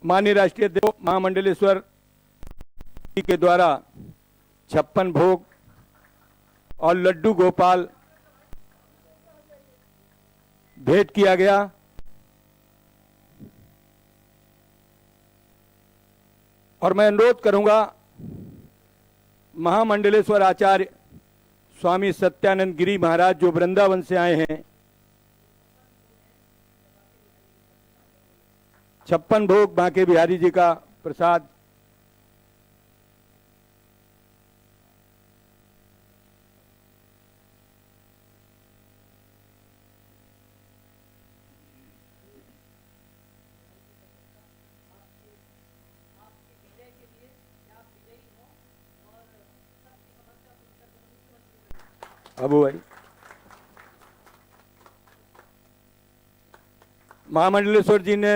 माननीय राष्ट्रीय अध्यक्ष महामंडलेश्वर जी के द्वारा 56 भोग और लड्डू गोपाल भेंट किया गया। और मैं अनुरोध करूंगा महामंडलेश्वर आचार्य स्वामी सत्यानंद गिरी महाराज जो वृंदावन से आए हैं, 56 भोग बांके बिहारी जी का प्रसाद अबू भाई। महामंडलेश्वर जी ने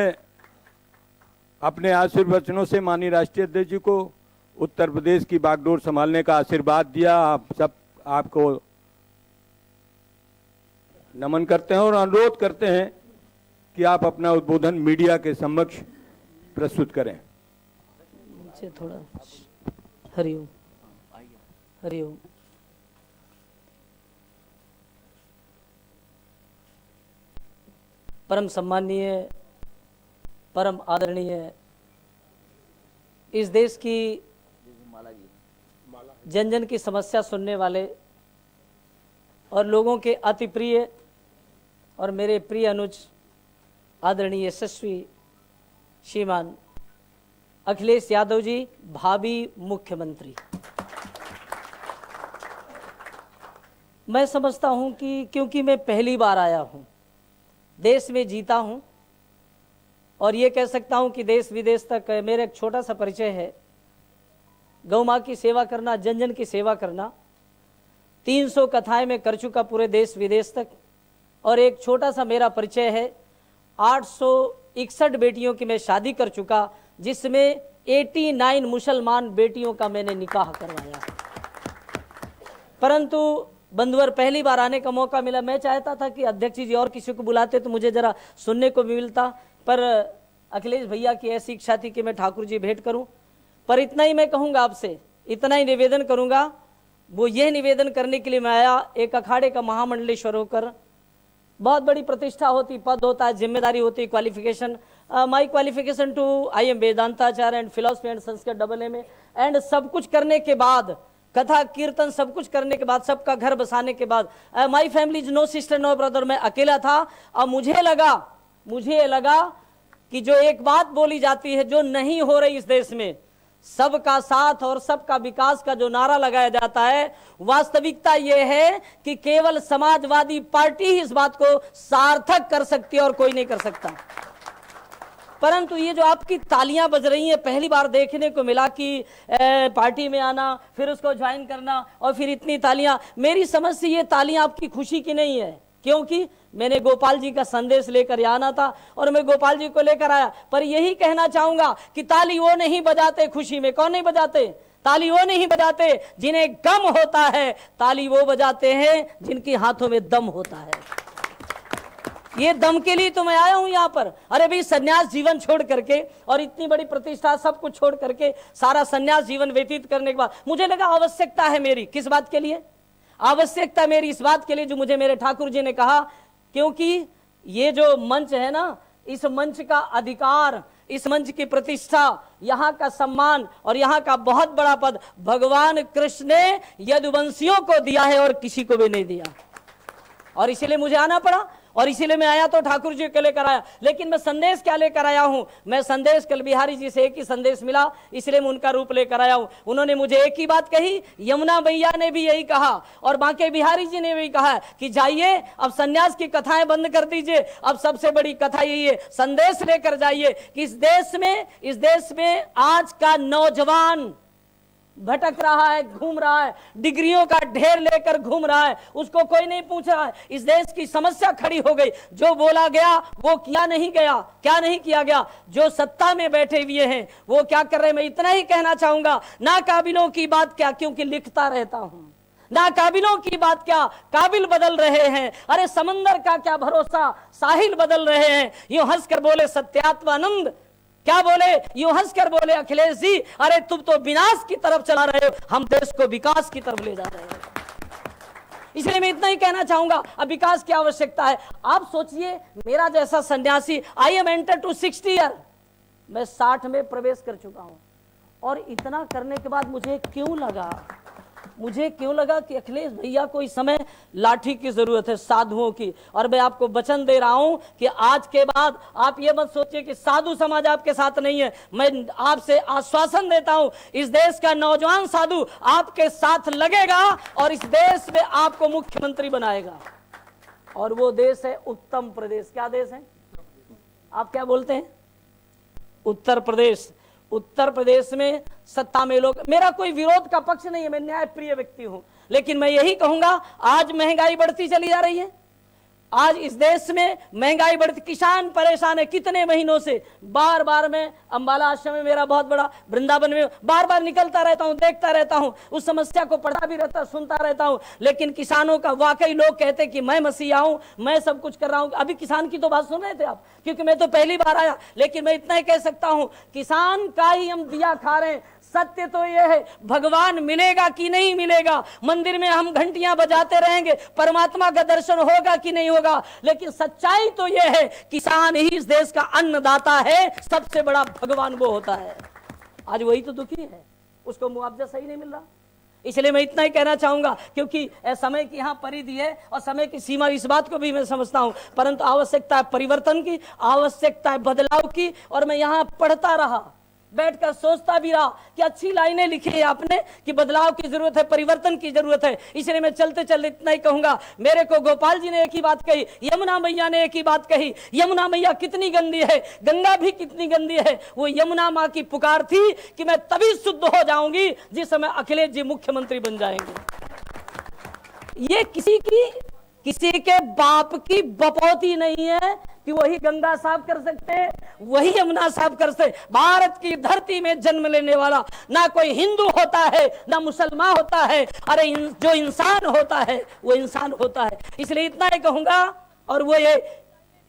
अपने आशीर्वचनों से माननीय राष्ट्रीय अध्यक्ष जी को उत्तर प्रदेश की बागडोर संभालने का आशीर्वाद दिया। आप सब आपको नमन करते हैं और अनुरोध करते हैं कि आप अपना उद्बोधन मीडिया के समक्ष प्रस्तुत करें। मुझे थोड़ा हरिओम हरिओम। परम सम्माननीय, परम आदरणीय, इस देश की जन जन की समस्या सुनने वाले और लोगों के अति प्रिय और मेरे प्रिय अनुज आदरणीय यशस्वी श्रीमान अखिलेश यादव जी, भावी मुख्यमंत्री। मैं समझता हूं कि क्योंकि मैं पहली बार आया हूं, देश में जीता हूं और ये कह सकता हूं कि देश विदेश तक मेरा एक छोटा सा परिचय है। गौ माँ की सेवा करना, जन जन की सेवा करना, 300 कथाएं मैं कर चुका पूरे देश विदेश तक। और एक छोटा सा मेरा परिचय है, 861 बेटियों की मैं शादी कर चुका, जिसमें 89 मुसलमान बेटियों का मैंने निकाह करवाया। परंतु बंधुवर पहली बार आने का मौका मिला। मैं चाहता था कि अध्यक्ष जी और किसी को बुलाते तो मुझे जरा सुनने को भी मिलता, पर अखिलेश भैया की ऐसी इच्छा थी कि मैं ठाकुर जी भेंट करूं। पर इतना ही मैं कहूंगा आपसे, इतना ही निवेदन करूंगा। वो यह निवेदन करने के लिए मैं आया, एक अखाड़े का महामंडलेश्वर होकर। बहुत बड़ी प्रतिष्ठा होती, पद होता है, जिम्मेदारी होती, qualification. My qualification to I am Vedantacharya and philosophy and Sanskrit AA and सब कुछ करने के बाद, कथा कीर्तन सब कुछ करने के बाद, सबका घर बसाने के बाद, my family is no sister no brother, मैं अकेला था। और मुझे लगा कि जो एक बात बोली जाती है जो नहीं हो रही इस देश में, सबका साथ और सबका विकास का जो नारा लगाया जाता है, वास्तविकता यह है कि केवल समाजवादी पार्टी ही इस बात को सार्थक कर सकती है और कोई नहीं कर सकता। परंतु ये जो आपकी तालियां बज रही हैं, पहली बार देखने को मिला कि पार्टी में आना, फिर उसको ज्वाइन करना और फिर इतनी तालियां। मेरी समझ से ये तालियां आपकी खुशी की नहीं है, क्योंकि मैंने गोपाल जी का संदेश लेकर आना था और मैं गोपाल जी को लेकर आया। पर यही कहना चाहूंगा कि ताली वो नहीं बजाते खुशी में। कौन नहीं बजाते? ताली वो नहीं बजाते जिन्हें गम होता है, ताली वो बजाते हैं जिनके हाथों में दम होता है। ये दम के लिए तो मैं आया हूं यहां पर। अरे भाई, सन्यास जीवन छोड़ करके और इतनी बड़ी प्रतिष्ठा सब कुछ छोड़ करके सारा सन्यास जीवन व्यतीत करने के बाद मुझे लगा आवश्यकता है मेरी। किस बात के लिए आवश्यकता? मेरी इस बात के लिए जो मुझे मेरे ठाकुर जी ने कहा, क्योंकि ये जो मंच है ना, इस मंच का अधिकार, इस मंच की प्रतिष्ठा, यहाँ का सम्मान और यहाँ का बहुत बड़ा पद भगवान कृष्ण ने यदुवंशियों को दिया है और किसी को भी नहीं दिया। और इसीलिए मुझे आना पड़ा और इसीलिए मैं आया तो ठाकुर जी को लेकर आया। लेकिन मैं संदेश क्या लेकर आया हूं? मैं संदेश कल बिहारी जी से एक ही संदेश मिला, इसलिए मैं उनका रूप लेकर आया हूं। उन्होंने मुझे एक ही बात कही, यमुना मैया ने भी यही कहा और बांके बिहारी जी ने भी कहा कि जाइए अब सन्यास की कथाएं बंद कर दीजिए। अब सबसे बड़ी कथा यही है, संदेश लेकर जाइए कि इस देश में आज का नौजवान भटक रहा है, घूम रहा है, डिग्रियों का ढेर लेकर घूम रहा है, उसको कोई नहीं पूछ रहा है। इस देश की समस्या खड़ी हो गई, जो बोला गया वो किया नहीं गया। क्या नहीं किया गया? जो सत्ता में बैठे हुए हैं वो क्या कर रहे हैं? मैं इतना ही कहना चाहूंगा, ना काबिलों की बात क्या, क्योंकि लिखता रहता हूं, ना काबिलों की बात क्या, काबिल बदल रहे हैं। अरे समंदर का क्या भरोसा, साहिल बदल रहे हैं। यूं हंसकर बोले सत्यात्मानंद, क्या बोले? यूं हंसकर बोले अखिलेश जी, अरे तुम तो विनाश की तरफ चला रहे हो, हम देश को विकास की तरफ ले जा रहे हैं। इसलिए मैं इतना ही कहना चाहूंगा, अब विकास की आवश्यकता है। आप सोचिए, मेरा जैसा सन्यासी, I am enter to 60 year, मैं 60 में प्रवेश कर चुका हूं, और इतना करने के बाद मुझे क्यों लगा कि अखिलेश भैया को इस समय लाठी की जरूरत है, साधुओं की। और मैं आपको वचन दे रहा हूं कि आज के बाद आप ये मत सोचिए कि साधु समाज आपके साथ नहीं है। मैं आपसे आश्वासन देता हूं, इस देश का नौजवान साधु आपके साथ लगेगा और इस देश में आपको मुख्यमंत्री बनाएगा। और वो देश है उत्तम प्रदेश। क्या देश है? आप क्या बोलते हैं? उत्तर प्रदेश। उत्तर प्रदेश में सत्ता में लोग, मेरा कोई विरोध का पक्ष नहीं है, मैं न्यायप्रिय व्यक्ति हूं, लेकिन मैं यही कहूंगा, आज महंगाई बढ़ती चली जा रही है। आज इस देश में महंगाई बढ़ती, किसान परेशान है कितने महीनों से। बार बार मैं अंबाला आश्रम में, मेरा बहुत बड़ा वृंदावन में बार बार निकलता रहता हूं, देखता रहता हूं, उस समस्या को पढ़ता भी रहता, सुनता रहता हूं। लेकिन किसानों का, वाकई लोग कहते कि मैं मसीहा हूं, मैं सब कुछ कर रहा हूं। अभी किसान की तो बात सुन रहे थे आप, क्योंकि मैं तो पहली बार आया, लेकिन मैं इतना ही कह सकता हूं, किसान का ही हम दिया खा रहे हैं। सत्य तो यह है, भगवान मिलेगा कि नहीं मिलेगा, मंदिर में हम घंटियां बजाते रहेंगे, परमात्मा का दर्शन होगा कि नहीं होगा, लेकिन सच्चाई तो यह है, किसान ही इस देश का अन्नदाता है, सबसे बड़ा भगवान वो होता है। आज वही तो दुखी है, उसको मुआवजा सही नहीं मिल रहा। इसलिए मैं इतना ही कहना चाहूंगा, क्योंकि समय की यहाँ परिधि है और समय की सीमा, इस बात को भी मैं समझता हूं, परंतु आवश्यकता है परिवर्तन की, आवश्यकता है बदलाव की। और मैं यहाँ पढ़ता रहा, बैठकर सोचता भी रहा कि अच्छी लाइनें लिखी है आपने कि बदलाव की जरूरत है, परिवर्तन की जरूरत है। इसलिए मैं चलते चलते इतना ही कहूंगा, मेरे को गोपाल जी ने एक ही बात कही, यमुना मैया ने एक ही बात कही, यमुना मैया कितनी गंदी है, गंगा भी कितनी गंदी है। वो यमुना माँ की पुकार थी कि मैं तभी शुद्ध हो जाऊंगी जिस समय अखिलेश जी मुख्यमंत्री बन जाएंगे। ये किसी के बाप की बपौती नहीं है कि वही गंगा साफ कर सकते हैं, वही यमुना साफ कर सकते। भारत की धरती में जन्म लेने वाला ना कोई हिंदू होता है, ना मुसलमान होता है, अरे जो इंसान होता है वो इंसान होता है। इसलिए इतना ही कहूंगा,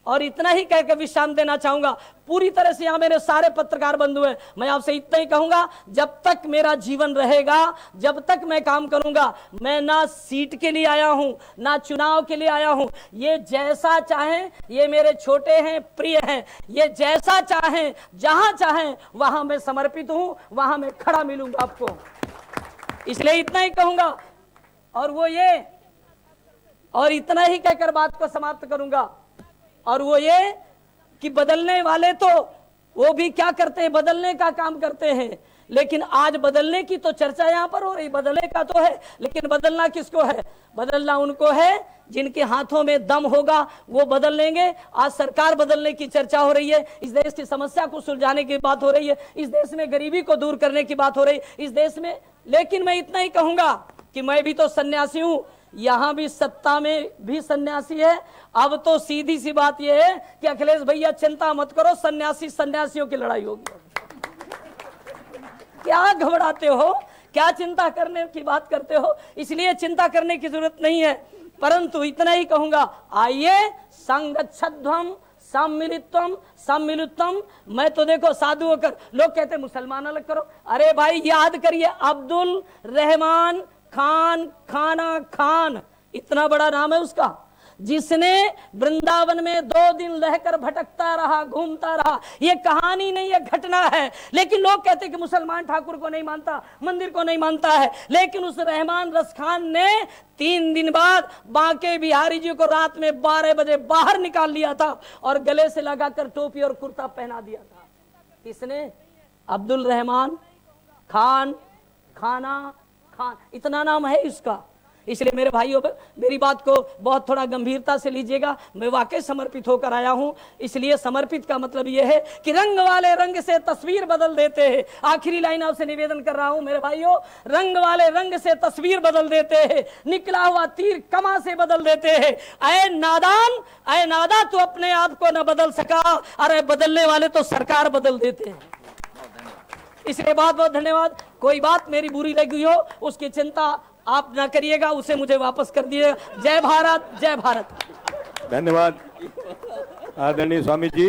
और इतना ही कहकर विश्राम देना चाहूंगा। पूरी तरह से यहाँ मेरे सारे पत्रकार बंधु हैं, मैं आपसे इतना ही कहूंगा, जब तक मेरा जीवन रहेगा, जब तक मैं काम करूंगा, मैं ना सीट के लिए आया हूं, ना चुनाव के लिए आया हूं। ये जैसा चाहें, ये मेरे छोटे हैं, प्रिय हैं, ये जैसा चाहें, जहां चाहें वहां मैं समर्पित हूं, वहां मैं खड़ा मिलूंगा आपको। इसलिए इतना ही कहूंगा, और इतना ही कहकर बात को समाप्त करूंगा। और वो ये कि बदलने वाले तो वो भी क्या करते हैं, बदलने का काम करते हैं, लेकिन आज बदलने की तो चर्चा यहां पर हो रही, बदलने का तो है, लेकिन बदलना किसको है? बदलना उनको है जिनके हाथों में दम होगा, वो बदल लेंगे। आज सरकार बदलने की चर्चा हो रही है, इस देश की समस्या को सुलझाने की बात हो रही है, इस देश में गरीबी को दूर करने की बात हो रही है, इस देश में। लेकिन मैं इतना ही कहूंगा कि मैं भी तो सन्यासी हूं, यहां भी सत्ता में भी सन्यासी है। अब तो सीधी सी बात यह है कि अखिलेश भैया चिंता मत करो, सन्यासियों की लड़ाई होगी। क्या घबराते हो, क्या चिंता करने की बात करते हो? इसलिए चिंता करने की जरूरत नहीं है, परंतु इतना ही कहूंगा, आइए संगच्छध्वम सम्मिलितम। मैं तो देखो साधु होकर, लोग कहते मुसलमान अलग करो, अरे भाई याद करिए, अब्दुल रहमान खान, इतना बड़ा नाम है उसका, जिसने वृंदावन में 2 दिन रहकर भटकता रहा, घूमता रहा। ये कहानी नहीं, ये घटना है। लेकिन लोग कहते कि मुसलमान ठाकुर को नहीं मानता, मंदिर को नहीं मानता है, लेकिन उस रहमान रस खान ने 3 दिन बाद बांके बिहारी जी को रात में 12 बजे बाहर निकाल लिया था और गले से लगाकर टोपी और कुर्ता पहना दिया था। किसने? अब्दुल रहमान खान, इतना नाम है इसका। इसलिए मेरे भाइयों, मेरी बात को बहुत थोड़ा गंभीरता से लीजिएगा, मैं वाकई समर्पित होकर आया हूं। इसलिए समर्पित का मतलब यह है कि रंग वाले रंग से तस्वीर बदल देते हैं। आखिरी लाइन आपसे निवेदन कर रहा हूं मेरे भाइयों, रंग वाले रंग से तस्वीर बदल देते हैं, निकला हुआ तीर कमा से बदल देते हैं। ऐ नादा तू अपने आप को न बदल सका, अरे बदलने वाले तो सरकार बदल देते हैं। इसलिए बहुत बहुत धन्यवाद। कोई बात मेरी बुरी लगी हो उसकी चिंता आप ना करिएगा, उसे मुझे वापस कर दिएगा। जय भारत, जय भारत। धन्यवाद आदरणीय स्वामी जी।